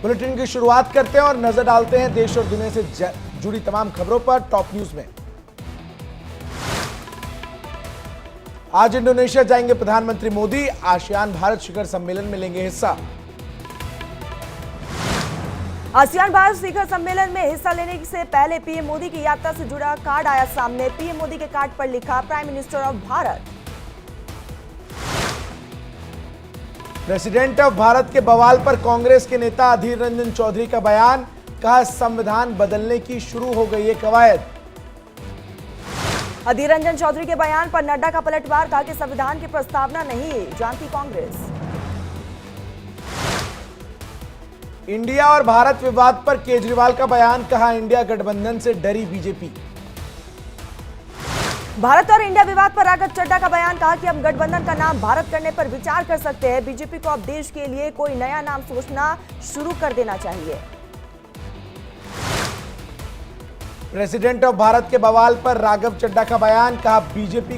Bulletin की शुरुआत करते हैं और नजर डालते हैं देश और दुनिया से जुड़ी तमाम खबरों पर। टॉप न्यूज में आज इंडोनेशिया जाएंगे प्रधानमंत्री मोदी। आसियान भारत शिखर सम्मेलन में लेंगे हिस्सा। आसियान भारत शिखर सम्मेलन में हिस्सा लेने से पहले पीएम मोदी की यात्रा से जुड़ा कार्ड आया सामने। पीएम मोदी के कार्ड पर लिखा prime minister of Bharat. President of Bharat के बवाल पर कांग्रेस के नेता अधीर रंजन चौधरी का बयान। कहा संविधान बदलने की शुरू हो गई है कवायद। अधीर रंजन चौधरी के बयान पर नड्डा का पलटवार। कहा कि संविधान की प्रस्तावना नहीं जानती कांग्रेस। इंडिया और भारत विवाद पर केजरीवाल का बयान। कहा इंडिया गठबंधन से डरी बीजेपी। भारत और इंडिया विवाद पर राघव चड्ढा का बयान। कहा कि अब गठबंधन का नाम भारत करने पर विचार कर सकते हैं। बीजेपी को अब देश के लिए कोई नया नाम सोचना शुरू कर देना चाहिए। प्रेसिडेंट ऑफ भारत के बवाल पर राघव चड्ढा का बयान। कहा बीजेपी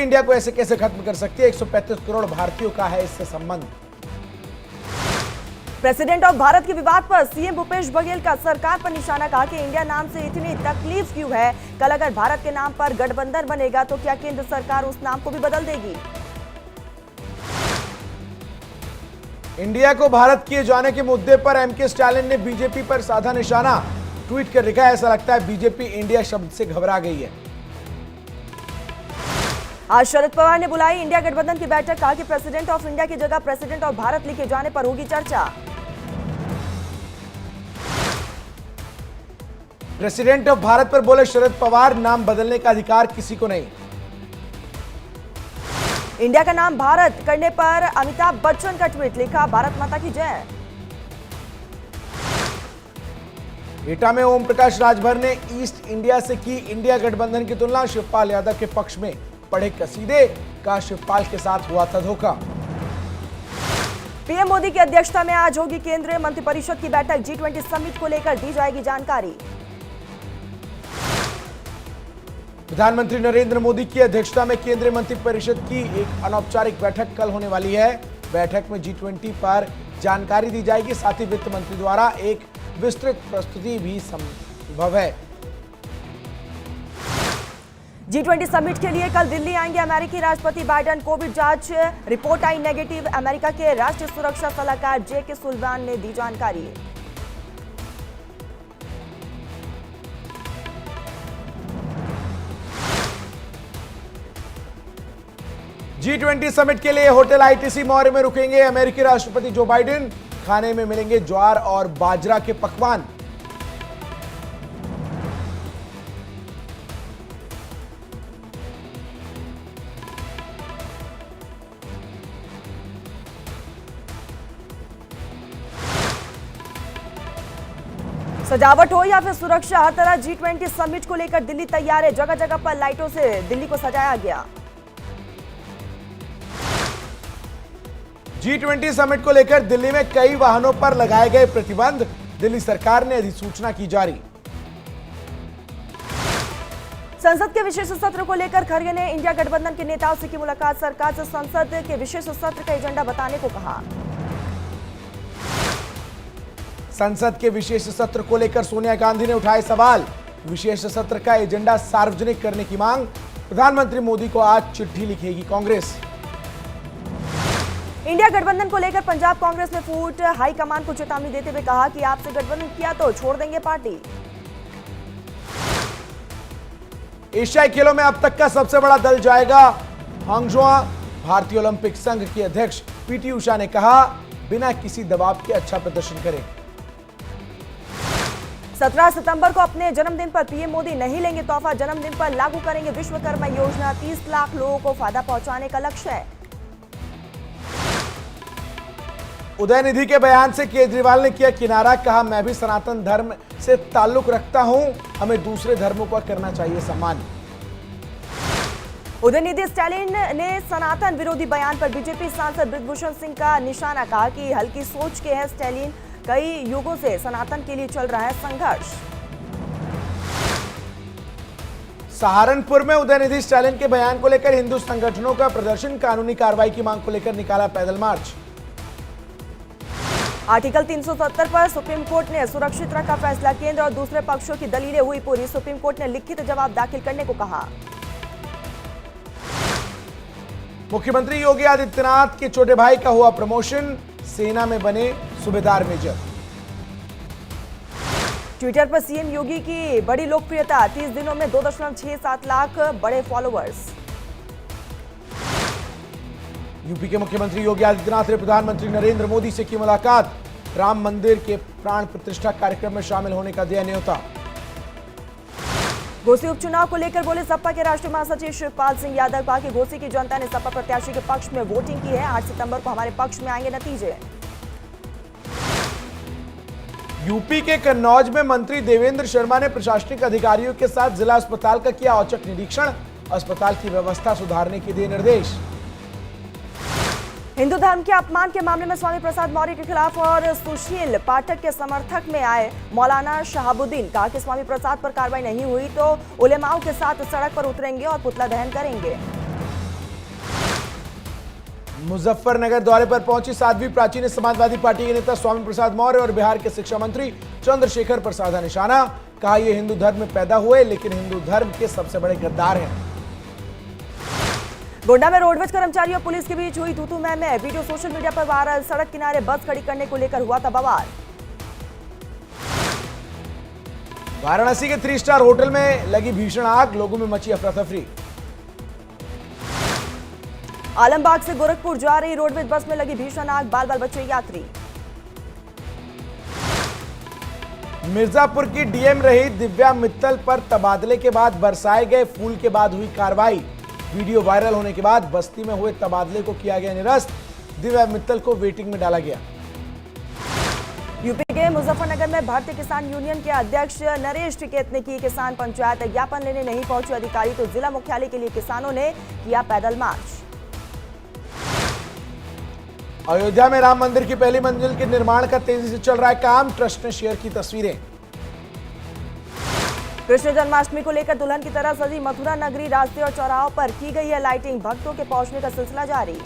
इंडिया को ऐसे कैसे खत्म कर सकती है। 135 करोड़ भारतीयों का है इससे संबंध। प्रेसिडेंट ऑफ भारत के विवाद पर सीएम भूपेश बघेल का सरकार पर निशाना। कहा कि इंडिया नाम से इतनी तकलीफ क्यों है। कल अगर भारत के नाम पर गठबंधन बनेगा तो क्या केंद्र सरकार उस नाम को भी बदल देगी। इंडिया को भारत किए जाने के मुद्दे पर एमके स्टालिन ने बीजेपी पर साधा निशाना। ट्वीट कर लिखा, ऐसा लगता है बीजेपी इंडिया शब्द से घबरा गई है। आज शरद पवार ने बुलाई इंडिया गठबंधन की बैठक। कहा कि प्रेसिडेंट ऑफ इंडिया की जगह प्रेसिडेंट ऑफ भारत लिखे जाने पर होगी चर्चा। प्रेसिडेंट ऑफ भारत पर बोले शरद पवार, नाम बदलने का अधिकार किसी को नहीं। इंडिया का नाम भारत करने पर अमिताभ बच्चन का ट्वीट। लिखा भारत माता की जय। एटा में ओम प्रकाश राजभर ने ईस्ट इंडिया से की इंडिया गठबंधन की तुलना। शिवपाल यादव के पक्ष में पढ़े कसीदे। का शिवपाल के साथ हुआ था धोखा। पीएम मोदी की अध्यक्षता में आज होगी केंद्रीय मंत्रिपरिषद की बैठक। G20 समिट को लेकर दी जाएगी जानकारी। प्रधानमंत्री नरेंद्र मोदी की अध्यक्षता में केंद्रीय मंत्रिपरिषद की एक अनौपचारिक बैठक कल होने वाली है। बैठक में G20 पर जानकारी दी जाएगी। साथ ही वित्त मंत्री द्वारा एक विस्तृत प्रस्तुति भी संभव है। G20 समिट के लिए कल दिल्ली आएंगे अमेरिकी राष्ट्रपति बाइडेन। कोविड जांच रिपोर्ट आई नेगेटिव। अमेरिका के राष्ट्रीय सुरक्षा सलाहकार जेके सुलिवान ने दी जानकारी। G20 समिट के लिए होटल आईटीसी मौर्य में रुकेंगे अमेरिकी राष्ट्रपति जो बाइडेन। खाने में मिलेंगे ज्वार और बाजरा के पकवान। सजावट हो या फिर सुरक्षा, हर तरह G20 समिट को लेकर दिल्ली तैयार है। जगह जगह पर लाइटों से दिल्ली को सजाया गया। G20 समिट को लेकर दिल्ली में कई वाहनों पर लगाए गए प्रतिबंध। दिल्ली सरकार ने अधिसूचना की जारी। संसद के विशेष सत्र को लेकर खड़गे ने इंडिया गठबंधन के नेताओं से की मुलाकात। सरकार से संसद के विशेष सत्र का एजेंडा बताने को कहा। संसद के विशेष सत्र को लेकर सोनिया गांधी ने उठाए सवाल। विशेष सत्र का एजेंडा सार्वजनिक करने की मांग। प्रधानमंत्री मोदी को आज चिट्ठी लिखेगी कांग्रेस। इंडिया गठबंधन को लेकर पंजाब कांग्रेस ने फूट। हाईकमान को चेतावनी देते हुए कहा कि आपसे गठबंधन किया तो छोड़ देंगे पार्टी। एशियाई खेलों में अब तक का सबसे बड़ा दल जाएगा हांगझोआ। भारतीय ओलंपिक संघ की अध्यक्ष पीटी उषा ने कहा बिना किसी दबाव के अच्छा प्रदर्शन करें। 17 सितंबर को अपने जन्मदिन पर पीएम मोदी नहीं लेंगे तोहफा। जन्मदिन पर लागू करेंगे विश्वकर्मा योजना। 30 लाख लोगों को फायदा पहुंचाने का लक्ष्य है। उदयनिधि के बयान से केजरीवाल ने किया किनारा। कहा मैं भी सनातन धर्म से ताल्लुक रखता हूं। हमें दूसरे धर्मों का करना चाहिए सम्मान। उदयनिधि स्टालिन ने सनातन विरोधी बयान पर बीजेपी सांसद ब्रिजभूषण सिंह का निशाना। कहा कि हल्की सोच के हैं स्टालिन। कई युगों से सनातन के लिए चल रहा है संघर्ष। सहारनपुर में उदयनिधि स्टालिन के बयान को लेकर हिंदू संगठनों का प्रदर्शन। कानूनी कार्रवाई की मांग को लेकर निकाला पैदल मार्च। आर्टिकल 370 पर सुप्रीम कोर्ट ने सुरक्षित रखा फैसला। केंद्र और दूसरे पक्षों की दलीलें हुई पूरी। सुप्रीम कोर्ट ने लिखित जवाब दाखिल करने को कहा। मुख्यमंत्री योगी आदित्यनाथ के छोटे भाई का हुआ प्रमोशन, सेना में बने सूबेदार मेजर। ट्विटर पर सीएम योगी की बड़ी लोकप्रियता, 30 दिनों में 2.67 लाख बड़े फॉलोअर्स। यूपी के मुख्यमंत्री योगी आदित्यनाथ ने प्रधानमंत्री नरेंद्र मोदी से की मुलाकात, राम मंदिर के प्राण प्रतिष्ठा कार्यक्रम में शामिल होने का दिया न्योता। घोसी उपचुनाव को लेकर बोले सपा के राष्ट्रीय महासचिव शिवपाल सिंह यादव। कहा कि घोसी की जनता ने सपा प्रत्याशी के पक्ष में वोटिंग की है। 8 सितंबर को हमारे पक्ष में आएंगे नतीजे। यूपी के कन्नौज में मंत्री देवेंद्र शर्मा ने प्रशासनिक अधिकारियों के साथ जिला अस्पताल का किया औचक निरीक्षण, अस्पताल की व्यवस्था सुधारने के दिए निर्देश। हिंदू धर्म के अपमान के मामले में स्वामी प्रसाद मौर्य के खिलाफ और सुशील पाठक के समर्थक में आए मौलाना शहाबुद्दीन। कहा कि स्वामी प्रसाद पर कार्रवाई नहीं हुई तो उलेमाओं के साथ सड़क पर उतरेंगे और पुतला दहन करेंगे। मुजफ्फरनगर दौरे पर पहुंची साध्वी प्राची ने समाजवादी पार्टी के नेता स्वामी प्रसाद मौर्य और बिहार के शिक्षा मंत्री चंद्रशेखर पर साधा निशाना। कहा ये हिंदू धर्म में पैदा हुए लेकिन हिंदू धर्म के सबसे बड़े गद्दार हैं। गोंडा में रोडवेज कर्मचारियों और पुलिस के बीच हुई तू-तू मैं। वीडियो सोशल मीडिया पर वायरल। सड़क किनारे बस खड़ी करने को लेकर हुआ था बवाल। वाराणसी के 3 स्टार होटल में लगी भीषण आग, लोगों में मची अफरा तफरी। आलमबाग से गोरखपुर जा रही रोडवेज बस में लगी भीषण आग, बाल बाल बचे यात्री। मिर्जापुर की डीएम रही दिव्या मित्तल पर तबादले के बाद बरसाए गए फूल के बाद हुई कार्रवाई। वीडियो वायरल होने के बाद बस्ती में हुए तबादले को किया गया निरस्त, दिव्या मित्तल को वेटिंग में डाला गया। यूपी के मुजफ्फरनगर में भारतीय किसान यूनियन के अध्यक्ष नरेश टिकैत ने की किसान पंचायत। ज्ञापन लेने नहीं पहुंचे अधिकारी तो जिला मुख्यालय के लिए किसानों ने किया पैदल मार्च। अयोध्या में राम मंदिर की पहली मंजिल के निर्माण का तेजी से चल रहा है काम, ट्रस्ट ने शेयर की तस्वीरें। कृष्ण जन्माष्टमी को लेकर दुल्हन की तरह सजी मथुरा नगरी, रास्ते और चौराहों पर की गई है लाइटिंग। भक्तों के पहुंचने का सिलसिला जारी।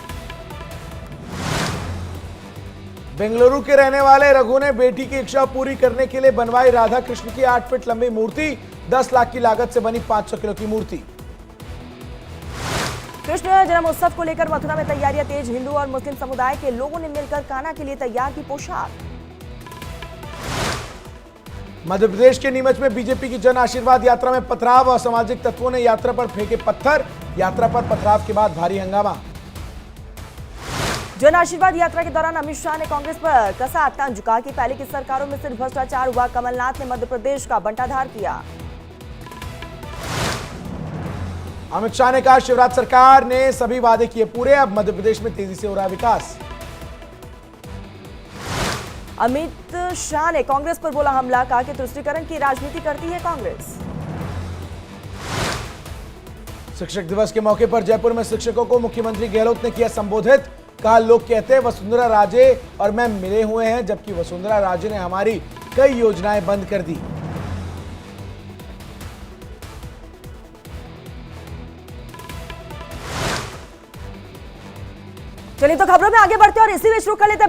बेंगलुरु के रहने वाले रघु ने बेटी की इच्छा पूरी करने के लिए बनवाई राधा कृष्ण की 8 फीट लंबी मूर्ति, 10 लाख की लागत से बनी 500 किलो की मूर्ति। कृष्ण जन्मोत्सव को लेकर मथुरा में तैयारियां तेज। हिंदू और मुस्लिम समुदाय के लोगों ने मिलकर कान्हा के लिए तैयार की पोशाक। मध्य प्रदेश के नीमच में बीजेपी की जन आशीर्वाद यात्रा में पथराव, असामाजिक तत्वों ने यात्रा पर फेंके पत्थर, यात्रा पर पथराव के बाद भारी हंगामा। जन आशीर्वाद यात्रा के दौरान अमित शाह ने कांग्रेस पर कसा तंज। कहा कि पहले की सरकारों में सिर्फ भ्रष्टाचार हुआ, कमलनाथ ने मध्य प्रदेश का बंटाधार किया। अमित शाह ने कहा शिवराज सरकार ने सभी वादे किए पूरे, अब मध्य प्रदेश में तेजी से हो रहा है विकास। अमित शाह ने कांग्रेस पर बोला हमला। कहा कि तुष्टीकरण की राजनीति करती है कांग्रेस। शिक्षक दिवस के मौके पर जयपुर में शिक्षकों को मुख्यमंत्री गहलोत ने किया संबोधित। कहा लोग कहते हैं वसुंधरा राजे और मैं मिले हुए हैं, जबकि वसुंधरा राजे ने हमारी कई योजनाएं बंद कर दी। चलिए तो खबरों में आगे बढ़ते हैं और इसी बीच रुक कर लेते हैं।